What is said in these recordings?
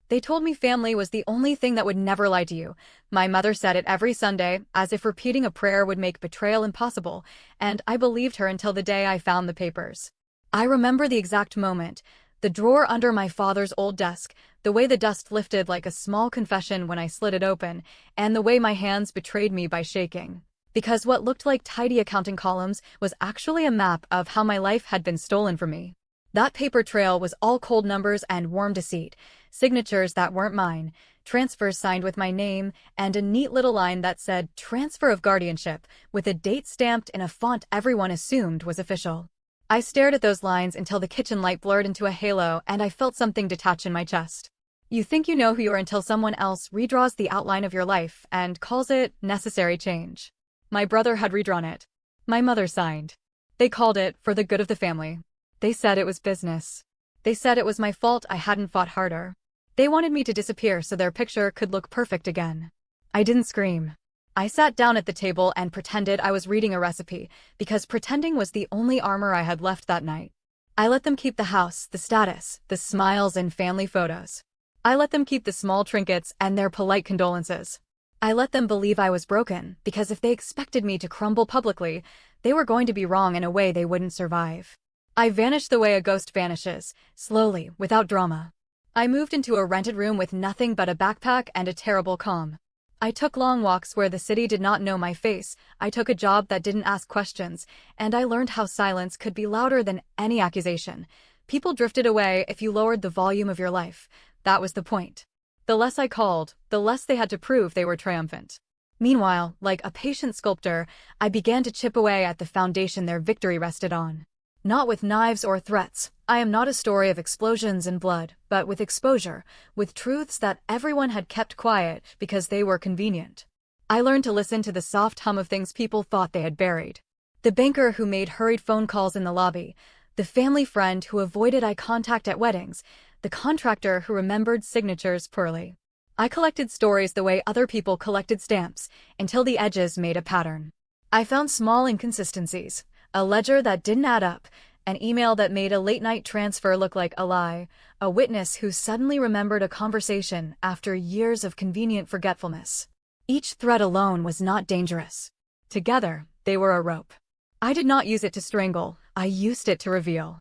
They told me family was the only thing that would never lie to you. My mother said it every Sunday, as if repeating a prayer would make betrayal impossible, and I believed her until the day I found the papers. I remember the exact moment. The drawer under my father's old desk, the way the dust lifted like a small confession when I slid it open, and the way my hands betrayed me by shaking. Because what looked like tidy accounting columns was actually a map of how my life had been stolen from me. That paper trail was all cold numbers and warm deceit, signatures that weren't mine, transfers signed with my name, and a neat little line that said "Transfer of Guardianship," with a date stamped in a font everyone assumed was official. I stared at those lines until the kitchen light blurred into a halo and I felt something detach in my chest. You think you know who you are until someone else redraws the outline of your life and calls it necessary change. My brother had redrawn it. My mother signed. They called it "For the Good of the Family." They said it was business. They said it was my fault I hadn't fought harder. They wanted me to disappear so their picture could look perfect again. I didn't scream. I sat down at the table and pretended I was reading a recipe, because pretending was the only armor I had left that night. I let them keep the house, the status, the smiles and family photos. I let them keep the small trinkets and their polite condolences. I let them believe I was broken, because if they expected me to crumble publicly, they were going to be wrong in a way they wouldn't survive. I vanished the way a ghost vanishes, slowly, without drama. I moved into a rented room with nothing but a backpack and a terrible calm. I took long walks where the city did not know my face, I took a job that didn't ask questions, and I learned how silence could be louder than any accusation. People drifted away if you lowered the volume of your life. That was the point. The less I called, the less they had to prove they were triumphant. Meanwhile, like a patient sculptor, I began to chip away at the foundation their victory rested on. Not with knives or threats. I am not a story of explosions and blood, but with exposure, with truths that everyone had kept quiet because they were convenient. I learned to listen to the soft hum of things people thought they had buried. The banker who made hurried phone calls in the lobby, the family friend who avoided eye contact at weddings, the contractor who remembered signatures poorly. I collected stories the way other people collected stamps, until the edges made a pattern. I found small inconsistencies. A ledger that didn't add up, an email that made a late-night transfer look like a lie, a witness who suddenly remembered a conversation after years of convenient forgetfulness. Each thread alone was not dangerous. Together, they were a rope. I did not use it to strangle, I used it to reveal.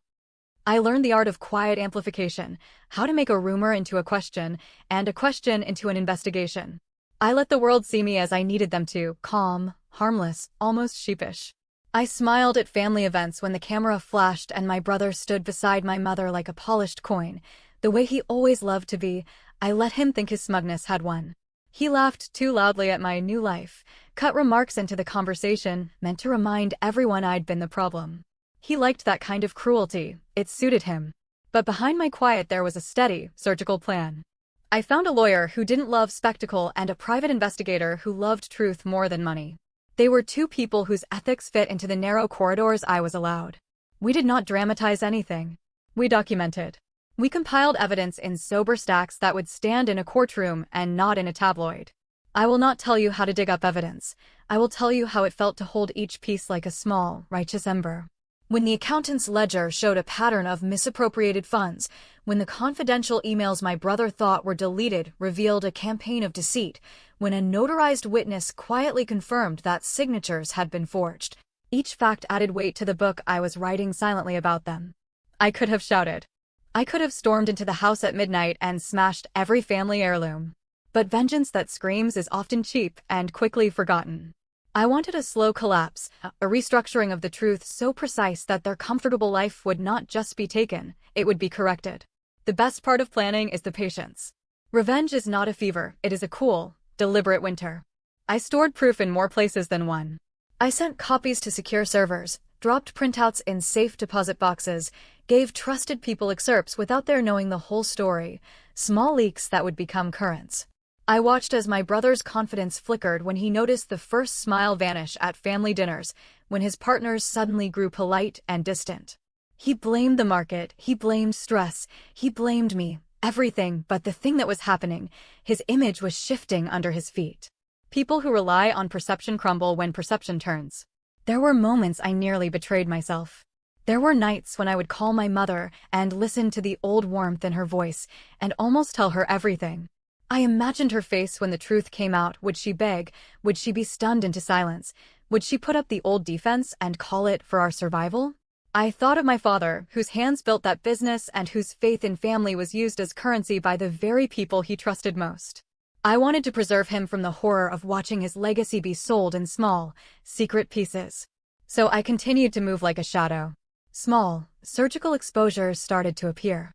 I learned the art of quiet amplification, how to make a rumor into a question, and a question into an investigation. I let the world see me as I needed them to, calm, harmless, almost sheepish. I smiled at family events when the camera flashed and my brother stood beside my mother like a polished coin, the way he always loved to be. I let him think his smugness had won. He laughed too loudly at my new life, cut remarks into the conversation, meant to remind everyone I'd been the problem. He liked that kind of cruelty, it suited him. But behind my quiet there was a steady, surgical plan. I found a lawyer who didn't love spectacle and a private investigator who loved truth more than money. They were two people whose ethics fit into the narrow corridors I was allowed. We did not dramatize anything. We documented. We compiled evidence in sober stacks that would stand in a courtroom and not in a tabloid. I will not tell you how to dig up evidence. I will tell you how it felt to hold each piece like a small, righteous ember. When the accountant's ledger showed a pattern of misappropriated funds, when the confidential emails my brother thought were deleted revealed a campaign of deceit, when a notarized witness quietly confirmed that signatures had been forged, each fact added weight to the book I was writing silently about them. I could have shouted. I could have stormed into the house at midnight and smashed every family heirloom. But vengeance that screams is often cheap and quickly forgotten. I wanted a slow collapse, a restructuring of the truth so precise that their comfortable life would not just be taken, it would be corrected. The best part of planning is the patience. Revenge is not a fever, it is a cool, deliberate winter. I stored proof in more places than one. I sent copies to secure servers, dropped printouts in safe deposit boxes, gave trusted people excerpts without their knowing the whole story, small leaks that would become currents. I watched as my brother's confidence flickered when he noticed the first smile vanish at family dinners, when his partners suddenly grew polite and distant. He blamed the market, he blamed stress, he blamed me, everything but the thing that was happening. His image was shifting under his feet. People who rely on perception crumble when perception turns. There were moments I nearly betrayed myself. There were nights when I would call my mother and listen to the old warmth in her voice and almost tell her everything. I imagined her face when the truth came out. Would she beg? Would she be stunned into silence? Would she put up the old defense and call it for our survival? I thought of my father, whose hands built that business and whose faith in family was used as currency by the very people he trusted most. I wanted to preserve him from the horror of watching his legacy be sold in small, secret pieces. So I continued to move like a shadow. Small, surgical exposures started to appear.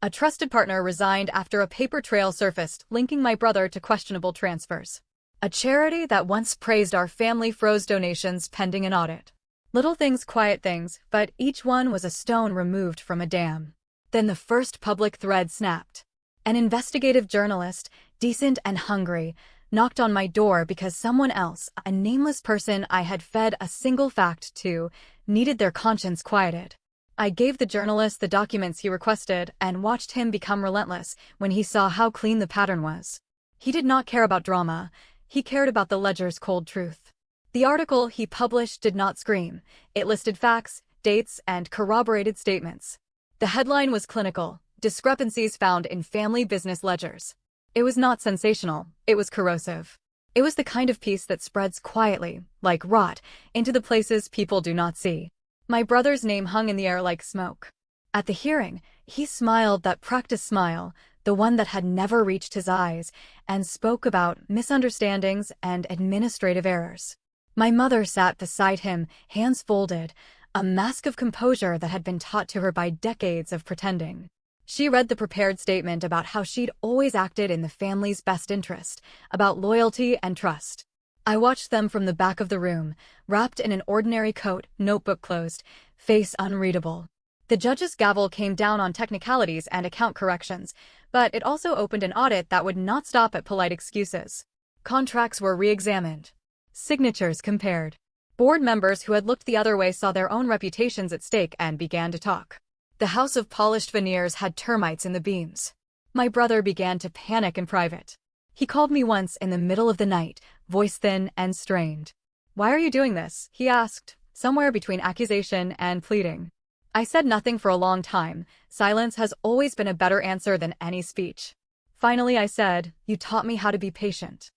A trusted partner resigned after a paper trail surfaced linking my brother to questionable transfers. A charity that once praised our family froze donations pending an audit. Little things, quiet things, but each one was a stone removed from a dam. Then the first public thread snapped. An investigative journalist, decent and hungry, knocked on my door because someone else, a nameless person I had fed a single fact to, needed their conscience quieted. I gave the journalist the documents he requested and watched him become relentless when he saw how clean the pattern was. He did not care about drama. He cared about the ledger's cold truth. The article he published did not scream. It listed facts, dates, and corroborated statements. The headline was clinical: discrepancies found in family business ledgers. It was not sensational. It was corrosive. It was the kind of piece that spreads quietly, like rot, into the places people do not see. My brother's name hung in the air like smoke. At the hearing, he smiled that practiced smile, the one that had never reached his eyes, and spoke about misunderstandings and administrative errors. My mother sat beside him, hands folded, a mask of composure that had been taught to her by decades of pretending. She read the prepared statement about how she'd always acted in the family's best interest, about loyalty and trust. I watched them from the back of the room, wrapped in an ordinary coat, notebook closed, face unreadable. The judge's gavel came down on technicalities and account corrections, but it also opened an audit that would not stop at polite excuses. Contracts were re-examined. Signatures compared. Board members who had looked the other way saw their own reputations at stake and began to talk. The house of polished veneers had termites in the beams. My brother began to panic in private. He called me once in the middle of the night, voice thin and strained. "Why are you doing this?" he asked, somewhere between accusation and pleading. I said nothing for a long time. Silence has always been a better answer than any speech. Finally I said, "You taught me how to be patient."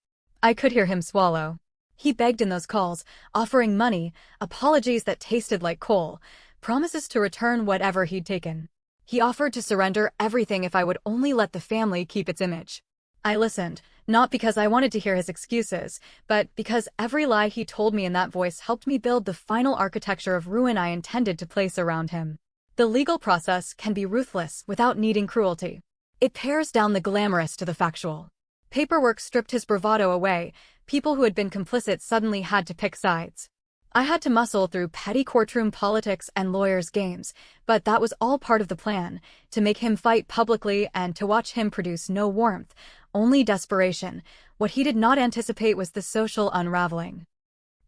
I could hear him swallow. He begged in those calls, offering money, apologies that tasted like coal, promises to return whatever he'd taken. He offered to surrender everything if I would only let the family keep its image. I listened, not because I wanted to hear his excuses, but because every lie he told me in that voice helped me build the final architecture of ruin I intended to place around him. The legal process can be ruthless without needing cruelty. It pares down the glamorous to the factual. Paperwork stripped his bravado away. People who had been complicit suddenly had to pick sides. I had to muscle through petty courtroom politics and lawyers' games, but that was all part of the plan, to make him fight publicly and to watch him produce no warmth, only desperation. What he did not anticipate was the social unraveling.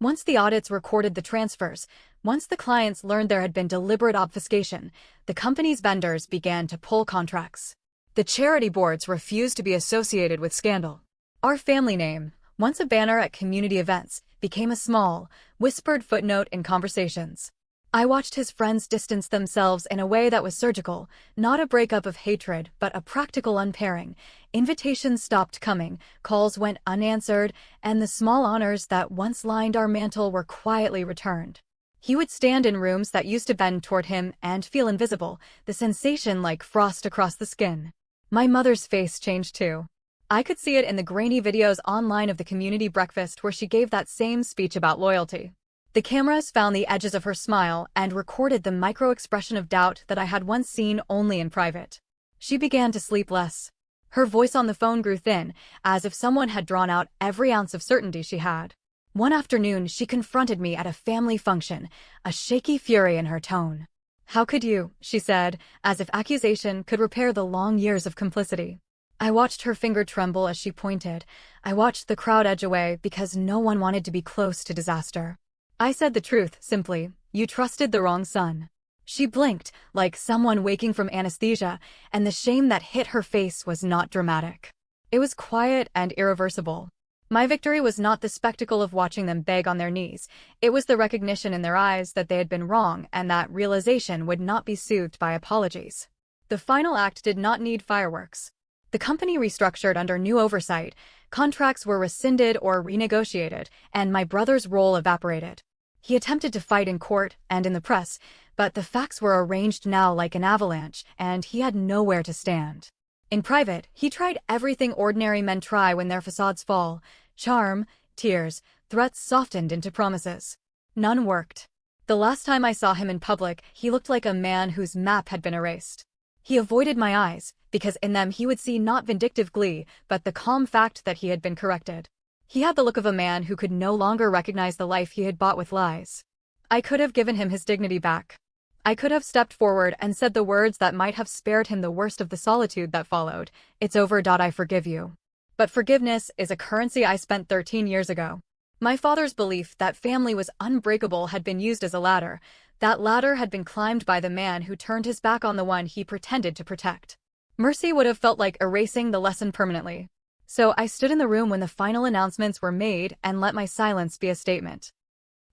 Once the audits recorded the transfers, once the clients learned there had been deliberate obfuscation, the company's vendors began to pull contracts. The charity boards refused to be associated with scandal. Our family name, once a banner at community events, became a small, whispered footnote in conversations. I watched his friends distance themselves in a way that was surgical, not a breakup of hatred, but a practical unpairing. Invitations stopped coming, calls went unanswered, and the small honors that once lined our mantle were quietly returned. He would stand in rooms that used to bend toward him and feel invisible, the sensation like frost across the skin. My mother's face changed too. I could see it in the grainy videos online of the community breakfast where she gave that same speech about loyalty. The cameras found the edges of her smile and recorded the micro-expression of doubt that I had once seen only in private. She began to sleep less. Her voice on the phone grew thin, as if someone had drawn out every ounce of certainty she had. One afternoon, she confronted me at a family function, a shaky fury in her tone. "How could you?" she said, as if accusation could repair the long years of complicity. I watched her finger tremble as she pointed. I watched the crowd edge away because no one wanted to be close to disaster. I said the truth, simply. "You trusted the wrong son." She blinked, like someone waking from anesthesia, and the shame that hit her face was not dramatic. It was quiet and irreversible. My victory was not the spectacle of watching them beg on their knees. It was the recognition in their eyes that they had been wrong and that realization would not be soothed by apologies. The final act did not need fireworks. The company restructured under new oversight, contracts were rescinded or renegotiated, and my brother's role evaporated. He attempted to fight in court and in the press, but the facts were arranged now like an avalanche, and he had nowhere to stand. In private, he tried everything ordinary men try when their facades fall: charm, tears, threats softened into promises. None worked. The last time I saw him in public, he looked like a man whose map had been erased. He avoided my eyes, because in them he would see not vindictive glee, but the calm fact that he had been corrected. He had the look of a man who could no longer recognize the life he had bought with lies. I could have given him his dignity back. I could have stepped forward and said the words that might have spared him the worst of the solitude that followed. "It's over. I forgive you." But forgiveness is a currency I spent 13 years ago. My father's belief that family was unbreakable had been used as a ladder. That ladder had been climbed by the man who turned his back on the one he pretended to protect. Mercy would have felt like erasing the lesson permanently. So I stood in the room when the final announcements were made and let my silence be a statement.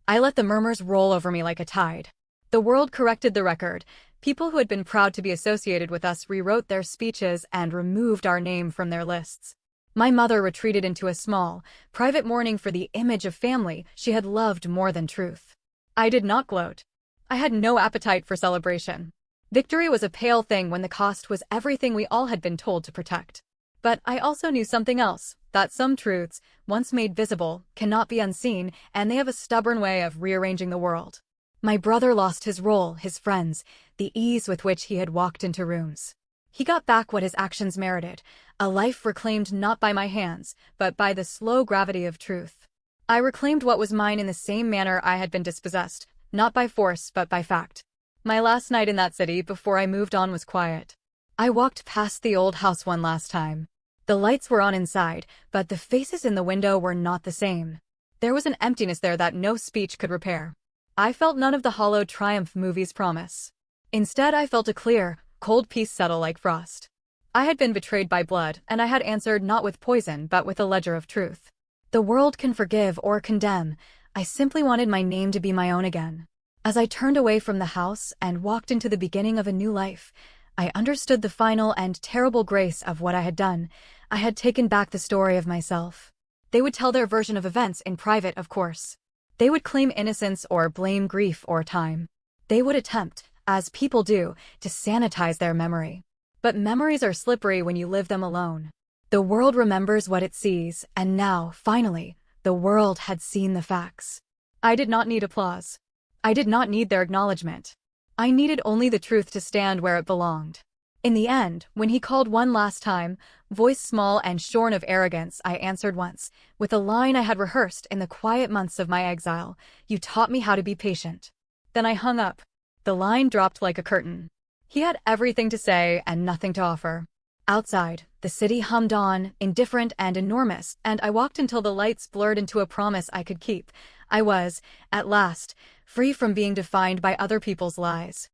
I let the murmurs roll over me like a tide. The world corrected the record. People who had been proud to be associated with us rewrote their speeches and removed our name from their lists. My mother retreated into a small, private mourning for the image of family she had loved more than truth. I did not gloat. I had no appetite for celebration. Victory was a pale thing when the cost was everything we all had been told to protect. But I also knew something else, that some truths, once made visible, cannot be unseen, and they have a stubborn way of rearranging the world. My brother lost his role, his friends, the ease with which he had walked into rooms. He got back what his actions merited, a life reclaimed not by my hands, but by the slow gravity of truth. I reclaimed what was mine in the same manner I had been dispossessed, not by force but by fact. My last night in that city before I moved on was quiet. I walked past the old house one last time. The lights were on inside, but the faces in the window were not the same. There was an emptiness there that no speech could repair. I felt none of the hollow triumph movies promise. Instead, I felt a clear, cold peace settle like frost. I had been betrayed by blood, and I had answered not with poison but with a ledger of truth. The world can forgive or condemn. I simply wanted my name to be my own again. As I turned away from the house and walked into the beginning of a new life, I understood the final and terrible grace of what I had done. I had taken back the story of myself. They would tell their version of events in private, of course. They would claim innocence or blame grief or time. They would attempt, as people do, to sanitize their memory. But memories are slippery when you live them alone. The world remembers what it sees, and now, finally, the world had seen the facts. I did not need applause. I did not need their acknowledgement. I needed only the truth to stand where it belonged. In the end, when he called one last time, voice small and shorn of arrogance, I answered once, with a line I had rehearsed in the quiet months of my exile: "You taught me how to be patient." Then I hung up. The line dropped like a curtain. He had everything to say and nothing to offer. Outside, the city hummed on, indifferent and enormous, and I walked until the lights blurred into a promise I could keep. I was, at last, free from being defined by other people's lies.